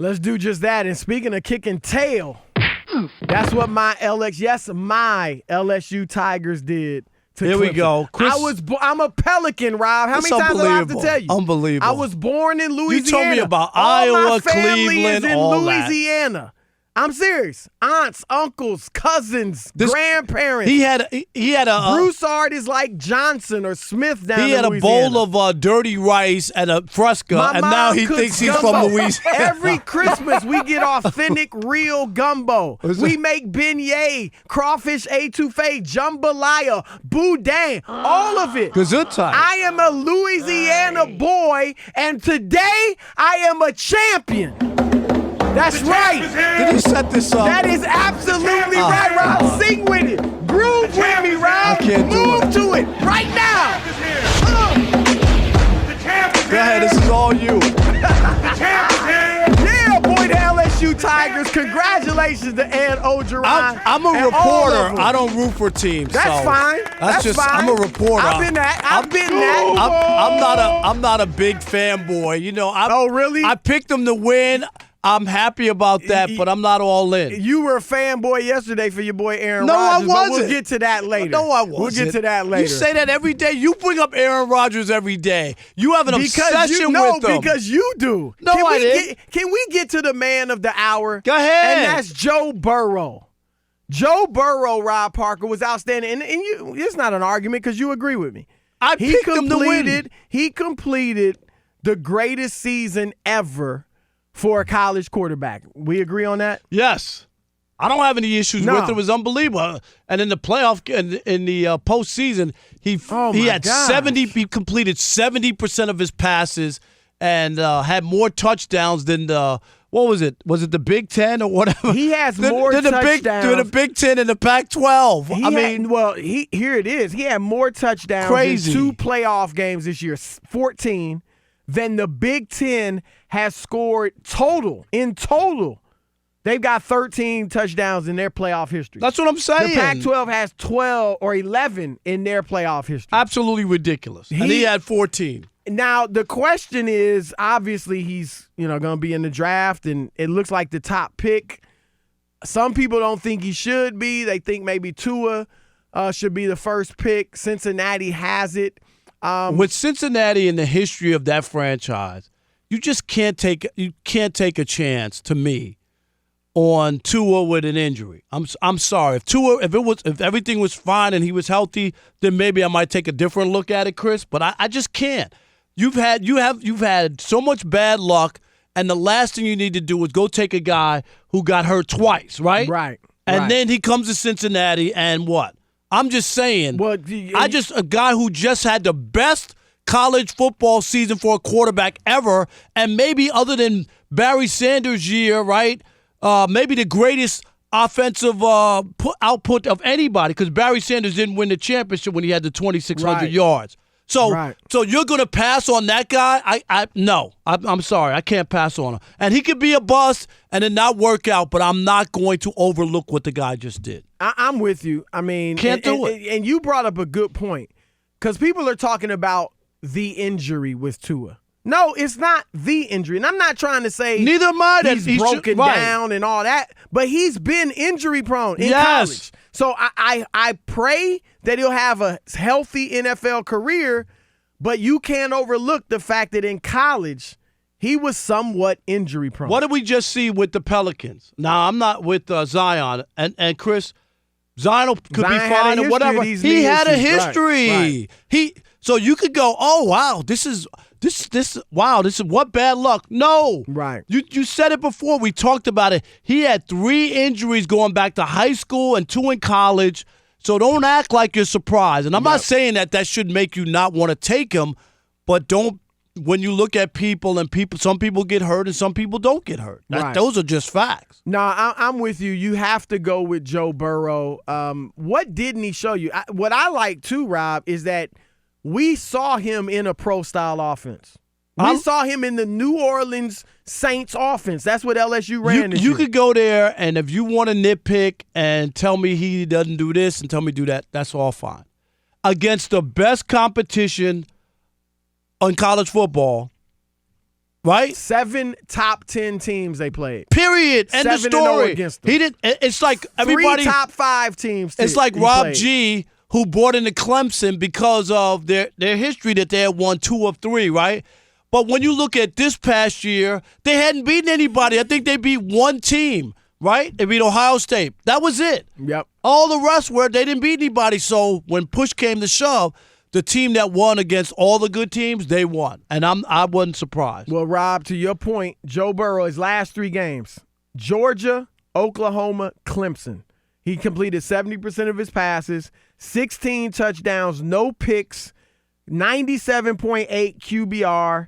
Let's do just that. And speaking of kicking tail, that's what my LSU Tigers did to Here Clemson. we go. Chris, I'm a Pelican, Rob. How many times do I have to tell you? Unbelievable. I was born in Louisiana. You told me about all Iowa, my family Cleveland, is in all Louisiana. I'm serious. Aunts, uncles, cousins, grandparents. He had a Broussard is like Johnson or Smith down in Louisiana. He had a bowl of dirty rice and a Fresca, and now he thinks he's from Louisiana. Every Christmas, we get authentic, real gumbo. We make beignet, crawfish etouffee, jambalaya, boudin, all of it. Gesundheit. I am a Louisiana boy, and today I am a champion. That's right. Did he set this up? That is absolutely right, Rob. Sing with it. Groove with me, Rob. I can't do Move it. to it right now. Go ahead, this is all you. Yeah, boy, the LSU Tigers. Congratulations to Ed Ogeron. I'm a reporter. I don't root for teams. That's so fine. That's just, fine. I'm a reporter. I've been that. I'm not a big fanboy. You know. Oh, really? I picked them to win. I'm happy about that, but I'm not all in. You were a fanboy yesterday for your boy Aaron No, Rodgers. I wasn't. But we'll get to that later. No, I wasn't. We'll get to that later. You say that every day. You bring up Aaron Rodgers every day. You have an obsession with him. Because you do. No, I didn't. Can we get to the man of the hour? Go ahead. And that's Joe Burrow. Joe Burrow, Rob Parker, was outstanding. And it's not an argument because you agree with me. I picked him to win. He completed the greatest season ever for a college quarterback. We agree on that? Yes. I don't have any issues with it. It was unbelievable. And in the playoff, in the postseason, he completed 70% of his passes and had more touchdowns than what was it? Was it the Big Ten or whatever? He has more touchdowns than the Big Ten and the Pac-12. Here it is. He had more touchdowns in 2 playoff games this year, 14, than the Big Ten has scored in total. They've got 13 touchdowns in their playoff history. That's what I'm saying. The Pac-12 has 12 or 11 in their playoff history. Absolutely ridiculous. And he had 14. Now, the question is, obviously, he's going to be in the draft, and it looks like the top pick. Some people don't think he should be. They think maybe Tua should be the first pick. Cincinnati has it. With Cincinnati in the history of that franchise, you just can't take a chance, to me, on Tua with an injury. I'm sorry. If everything was fine and he was healthy, then maybe I might take a different look at it, Chris. But I just can't. You've had so much bad luck, and the last thing you need to do is go take a guy who got hurt twice, right? Right. And then he comes to Cincinnati and what? I'm just saying. Well, a guy who just had the best college football season for a quarterback ever, and maybe other than Barry Sanders' year, right? Maybe the greatest offensive output of anybody, because Barry Sanders didn't win the championship when he had the 2,600 yards. So you're going to pass on that guy? No. I'm sorry. I can't pass on him. And he could be a bust and it not work out, but I'm not going to overlook what the guy just did. I'm with you. I mean, can't do it. And you brought up a good point, because people are talking about the injury with Tua. No, it's not the injury. And I'm not trying to say neither am I that he's broken down and all that, but he's been injury prone in college. So I pray that he'll have a healthy NFL career, but you can't overlook the fact that in college he was somewhat injury prone. What did we just see with the Pelicans? Now, I'm not with Zion. And Chris, Zion could be fine or whatever. He had a history. Right. So you could go, oh, wow, this is what bad luck. No. Right. You said it before. We talked about it. He had 3 injuries going back to high school and 2 in college. So don't act like you're surprised. And I'm not saying that should make you not want to take him, but when you look at people, some people get hurt and some people don't get hurt. Those are just facts. No, I'm with you. You have to go with Joe Burrow. What didn't he show you? What I like too, Rob, is that we saw him in a pro-style offense. We saw him in the New Orleans Saints offense. That's what LSU ran this year. You could go there, and if you want to nitpick and tell me he doesn't do this and tell me do that, that's all fine. Against the best competition on college football, Right? 7 top 10 teams they played. Period. End of 7-0 story. against them. He did. It's like everybody. 3 top 5 teams. It's like Rob G, who brought into Clemson because of their history that they had won 2 of 3, right? But when you look at this past year, they hadn't beaten anybody. I think they beat one team, right? They beat Ohio State. That was it. Yep. All the rest were they didn't beat anybody. So when push came to shove, the team that won against all the good teams, they won. And I wasn't surprised. Well, Rob, to your point, Joe Burrow, his last 3 games, Georgia, Oklahoma, Clemson. He completed 70% of his passes, 16 touchdowns, no picks, 97.8 QBR,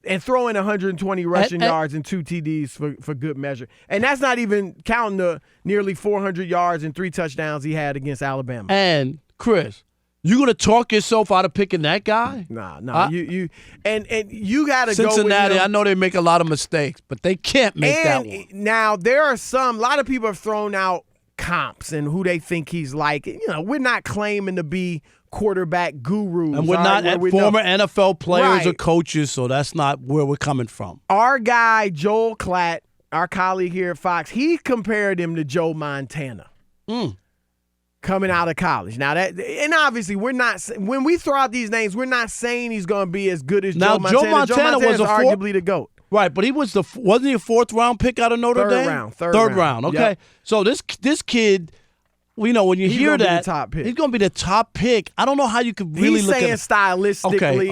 and throwing 120 rushing yards and 2 TDs for good measure. And that's not even counting the nearly 400 yards and 3 touchdowns he had against Alabama. And, Chris, you going to talk yourself out of picking that guy? Nah. You got to go with Cincinnati, I know they make a lot of mistakes, but they can't make that one. Now, there are a lot of people have thrown out comps and who they think he's like. We're not claiming to be quarterback gurus. And we're not former NFL players or coaches, so that's not where we're coming from. Our guy, Joel Klatt, our colleague here at Fox, he compared him to Joe Montana. Coming out of college. Now and obviously we're not, when we throw out these names, we're not saying he's going to be as good as Joe Montana. Joe Montana was arguably the GOAT. Right, but he wasn't he a 4th round pick out of Notre Dame? Third round. Okay. Yep. So this kid, when you hear that, he's going to be the top pick. I don't know how you could really look at it. He's saying stylistically,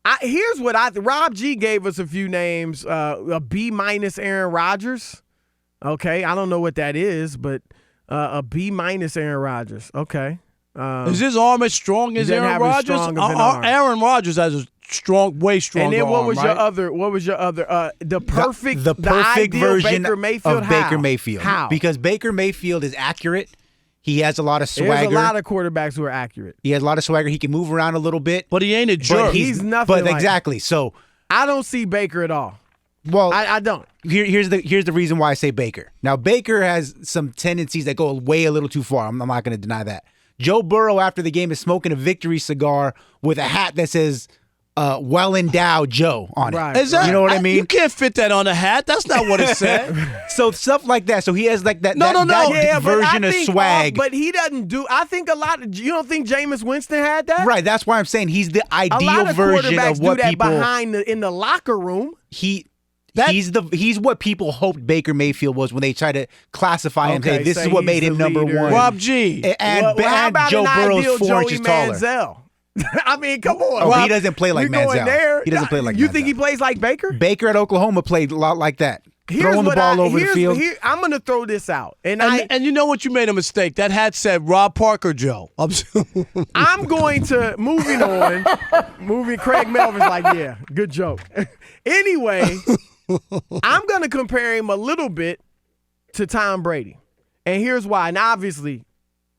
and here's what Rob G gave us a few names. A B- Aaron Rodgers. Okay, I don't know what that is, but a B- Aaron Rodgers. Okay. Is his arm as strong as Aaron Rodgers? Aaron Rodgers has a way stronger arm. And then what was your other? The perfect version Baker Mayfield of Baker Mayfield. How? Because Baker Mayfield is accurate. He has a lot of swagger. There's a lot of quarterbacks who are accurate. He has a lot of swagger. He can move around a little bit. But he ain't a jerk. He's nothing like exactly. So I don't see Baker at all. Well, I don't. Here's the reason why I say Baker. Now, Baker has some tendencies that go way a little too far. I'm not going to deny that. Joe Burrow, after the game, is smoking a victory cigar with a hat that says "Well Endowed Joe" on it. Right. You know what I mean? You can't fit that on a hat. That's not what it said. So stuff like that. So he has like that version of swag. But he doesn't do. I think a lot. You don't think Jameis Winston had that? Right. That's why I'm saying he's the ideal version of what do that people in the locker room. He's what people hoped Baker Mayfield was when they tried to classify him. Say this is what made him number one. Rob G. And how about Joe Burrow's 4 inches taller. Manziel? I mean, come on. Rob, he doesn't play like Manziel. He doesn't play like Manziel. You think he plays like Baker? Baker at Oklahoma played a lot like that. Throwing the ball over the field. I'm going to throw this out. And you know what? You made a mistake. That hat said Rob Parker Joe. I'm going to, moving on. Craig Melvin's like, yeah, good joke. Anyway, I'm going to compare him a little bit to Tom Brady. And here's why. And obviously,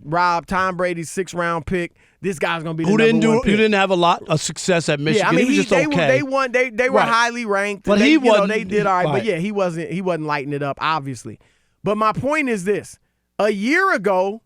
Rob, Tom Brady's 6th-round pick. This guy's going to be the number one pick. You didn't have a lot of success at Michigan. Yeah, I mean, he was just okay. They won. They were highly ranked. But he wasn't. They did all right. But yeah, he wasn't lighting it up, obviously. But my point is this. A year ago,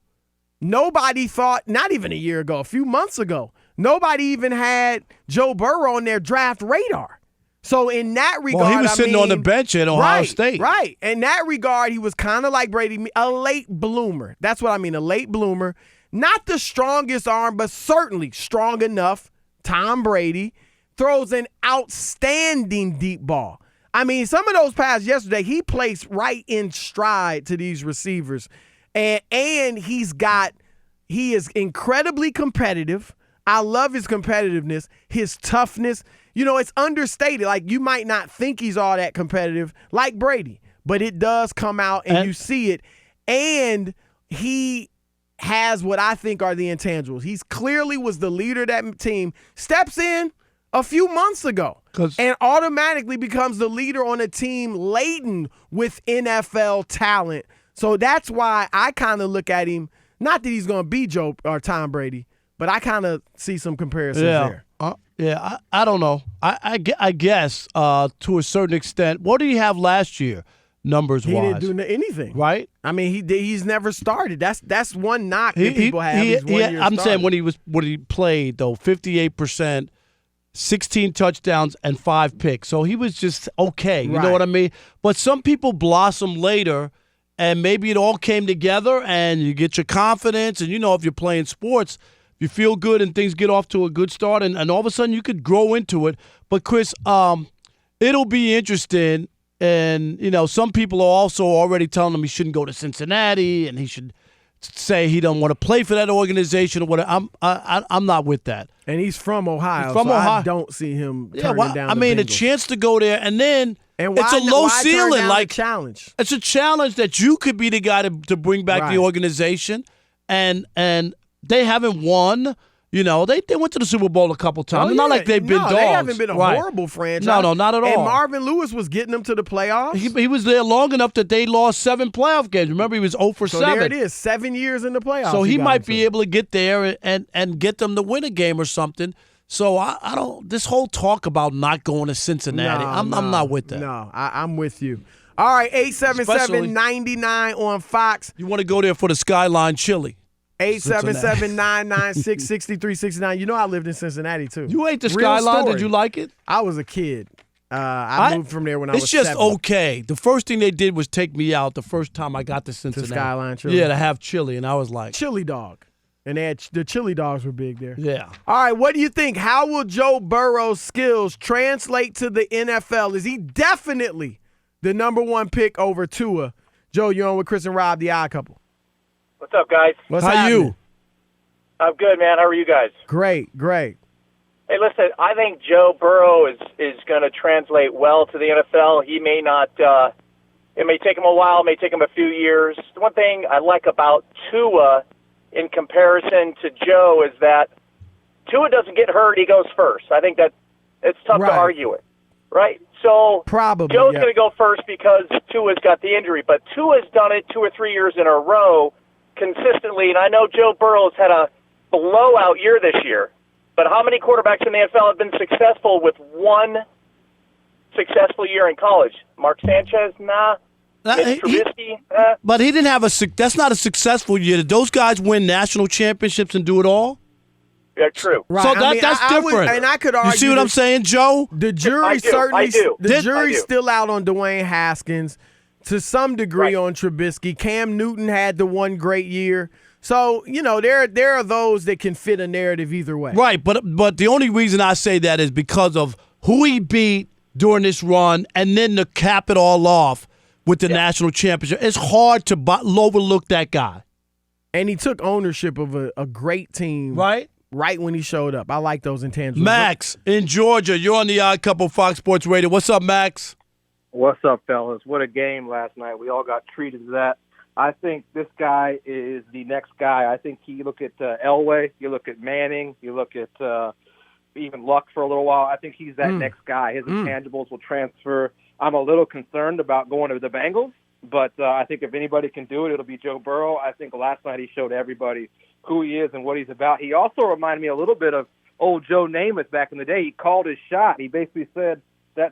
nobody thought, not even a year ago, a few months ago, nobody even had Joe Burrow on their draft radar. So in that regard, he was sitting on the bench at Ohio State. Right. In that regard, he was kind of like Brady, a late bloomer. That's what I mean, a late bloomer. Not the strongest arm, but certainly strong enough. Tom Brady throws an outstanding deep ball. I mean, some of those passes yesterday, he placed right in stride to these receivers. And he is incredibly competitive. I love his competitiveness, his toughness. It's understated. Like, you might not think he's all that competitive like Brady, but it does come out and you see it. And he has what I think are the intangibles. He's clearly was the leader of that team, steps in a few months ago and automatically becomes the leader on a team laden with NFL talent. So that's why I kind of look at him, not that he's going to be Joe or Tom Brady, but I kind of see some comparisons there. I don't know. I guess to a certain extent. What did he have last year, numbers-wise? He didn't do anything. Right? I mean, he's never started. That's one knock that people have. I'm saying when he played, though, 58%, 16 touchdowns and 5 picks. So he was just okay. You know Right. what I mean? But some people blossom later, and maybe it all came together, and you get your confidence. And, if you're playing sports, you feel good and things get off to a good start, and all of a sudden you could grow into it. But, Chris, it'll be interesting. And, some people are also already telling him he shouldn't go to Cincinnati and he should say he don't want to play for that organization or whatever. I'm not with that. And he's from Ohio. From Ohio. I don't see him turning down the a Bengals. chance to go there, and then And it's a low ceiling. turn down Like the challenge? it's a challenge that you could be the guy to bring back Right. the organization, and they haven't won. They went to the Super Bowl a couple times. It's not like they've been dogs. They haven't been a Right. horrible franchise. No, not at all. And Marvin Lewis was getting them to the playoffs. He was there long enough that they lost 7 playoff games. Remember, he was 0 for So 7. there it is, 7 years in the playoffs. So he got might them be to. able to get there and get them to win a game or something. So I don't. This whole talk about not going to Cincinnati, I'm not with that. No, I'm with you. All right, 877-99 on Fox. You want to go there for the Skyline Chili. 877-996-6369. You know I lived in Cincinnati, too. You ate the Real Skyline. story. Did you like it? I was a kid. I moved from there when I was It's just 7. okay. The first thing they did was take me out the first time I got to Cincinnati. Skyline Chili. Yeah, to have chili, and I was like, Chili dog. And the chili dogs were big there. yeah. All right, what do you think? How will Joe Burrow's skills translate to the NFL? Is he definitely the number 1 pick over Tua? Joe, you're on with Chris and Rob, the Odd Couple. What's up, guys? What's How happening? you? I'm good, man. How are you guys? Great. Hey, listen, I think Joe Burrow is going to translate well to the NFL. He may not it may take him a while, it may take him a few years. The one thing I like about Tua in comparison to Joe is that Tua doesn't get hurt, he goes first. I think that it's tough Right. to argue it, right? So Probably, Joe's yeah. going to go first because Tua's got the injury, but Tua's done it 2 or 3 years in a row consistently, and I know Joe Burrow's had a blowout year this year, but how many quarterbacks in the NFL have been successful with one successful year in college? Mark Sanchez? Nah. Mitch Trubisky? But he didn't have that's not a successful year. Did those guys win national championships and do it all? Yeah, true. Right. So I mean, that's I would- different. and I could argue You see what I'm that saying, Joe? The jury I do. certainly I do. the I jury's do. still out on Dwayne Haskins, to some degree Right. on Trubisky. Cam Newton had the one great year. So, there are those that can fit a narrative either way. Right, but the only reason I say that is because of who he beat during this run, and then to cap it all off with the national championship. It's hard to overlook that guy. And he took ownership of a great team Right? right when he showed up. I like those intangibles. Max in Georgia, you're on the Odd Couple Fox Sports Radio. What's up, Max? What's up, fellas? What a game last night. We all got treated to that. I think this guy is the next guy. I think you look at Elway, you look at Manning, you look at even Luck for a little while. I think he's that next guy. His intangibles will transfer. I'm a little concerned about going to the Bengals, but I think if anybody can do it, it'll be Joe Burrow. I think last night he showed everybody who he is and what he's about. He also reminded me a little bit of old Joe Namath back in the day. He called his shot. He basically said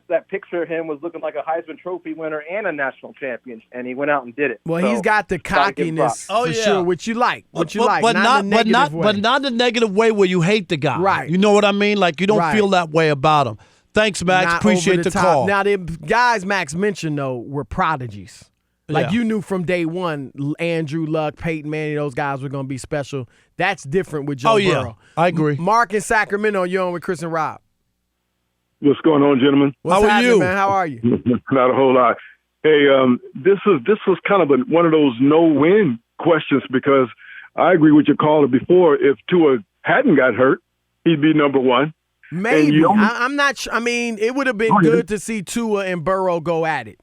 that picture of him was looking like a Heisman Trophy winner and a national champion, and he went out and did it. Well, So, he's got the gotta give him cockiness props. for sure, which you like. Not in a negative way. But not the negative way where you hate the guy. Right. You know what I mean? Like you don't Right. feel that way about him. Thanks, Max. Not Appreciate over the top. call. Now, the guys Max mentioned, though, were prodigies. Like, Yeah. you knew from day one, Andrew Luck, Peyton Manning, those guys were going to be special. That's different with Joe Oh, yeah. Burrow. I agree. Mark in Sacramento, you're on with Chris and Rob. What's going on, gentlemen? What's How are happening, you? man? How are you? Not a whole lot. Hey, this was kind of one of those no-win questions because I agree with your caller before. If Tua hadn't got hurt, he'd be number 1. Maybe. you only- I'm not I mean, it would have been Go ahead. good to see Tua and Burrow go at it.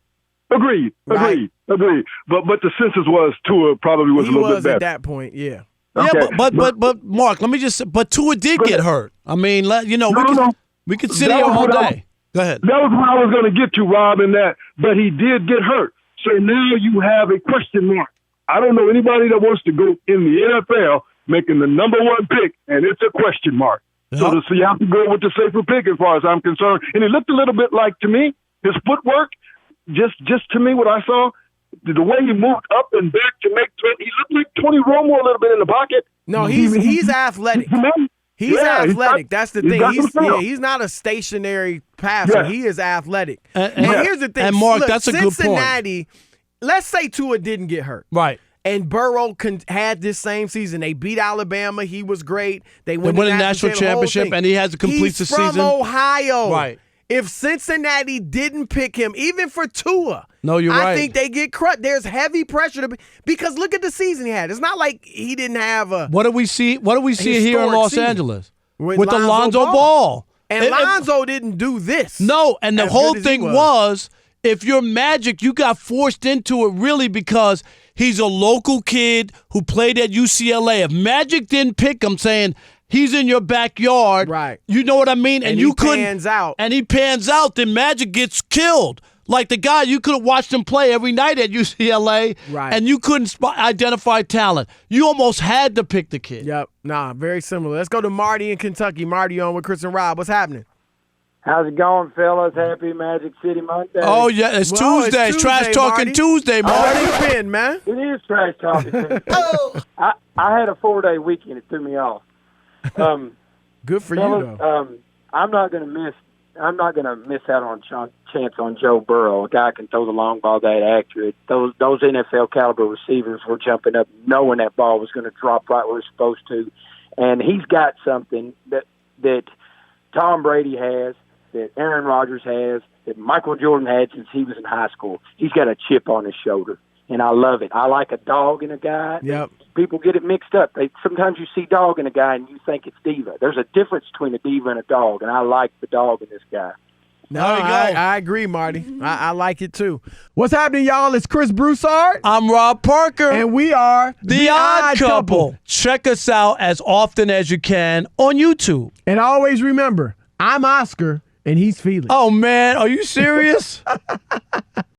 Agreed. Right. But the census was Tua probably was He a little was bit at better. that point, yeah. Yeah, Okay. but Mark, let me just say, but Tua did Go get ahead. hurt. I mean, we could sit That here was all what I- day. Go ahead. That was what I was going to get to, Rob, in that. But he did get hurt. So now you have a question mark. I don't know anybody that wants to go in the NFL making the number 1 pick, and it's a question mark. So you have to go with the safer pick as far as I'm concerned. And it looked a little bit like, to me, his footwork, just to me, what I saw, the way he moved up and back to make he looked like Tony Romo a little bit in the pocket. No, he's athletic. He's athletic. That's the thing. He's He's not a stationary passer. Yeah. He is athletic. And here's the thing. And Mark, Look, that's a good point. Cincinnati, let's say Tua didn't get hurt. Right. And Burrow had this same season. They beat Alabama. He was great. They won a national championship, and he has to complete the season. He's from Ohio. Right. If Cincinnati didn't pick him, even for Tua, no, you're right. I think they get crushed. There's heavy pressure because look at the season he had. It's not like he didn't have a. What do we see? What do we see here in Los Angeles with Lonzo Alonzo Ball? And Lonzo didn't do this. No, and the whole thing was, if you're Magic, you got forced into it really because he's a local kid who played at UCLA. If Magic didn't pick him, saying he's in your backyard, right? You know what I mean? And you couldn't. And he pans out, then Magic gets killed. Like the guy, you could have watched him play every night at UCLA, right? And you couldn't identify talent. You almost had to pick the kid. Yep. Nah, very similar. Let's go to Marty in Kentucky. Marty on with Chris and Rob. What's happening? How's it going, fellas? Happy Magic City Monday. Oh, yeah, it's Tuesday. It's Trash Talking Marty. Tuesday, Marty. Where you been, man? It is Trash Talking Tuesday. I had a 4-day weekend. It threw me off. Good for fellas, you, though. I'm not gonna miss out on chance on Joe Burrow. A guy can throw the long ball that accurate. Those NFL caliber receivers were jumping up, knowing that ball was going to drop right where it's supposed to, and he's got something that Tom Brady has, that Aaron Rodgers has, that Michael Jordan had since he was in high school. He's got a chip on his shoulder, and I love it. I like a dog in a guy. Yep. People get it mixed up. Sometimes you see dog in a guy and you think it's diva. There's a difference between a diva and a dog, and I like the dog in this guy. No, I agree, Marty. I like it too. What's happening, y'all? It's Chris Broussard. I'm Rob Parker. And we are The Odd Couple. Check us out as often as you can on YouTube. And always remember, I'm Oscar, and he's Felix. Oh, man. Are you serious?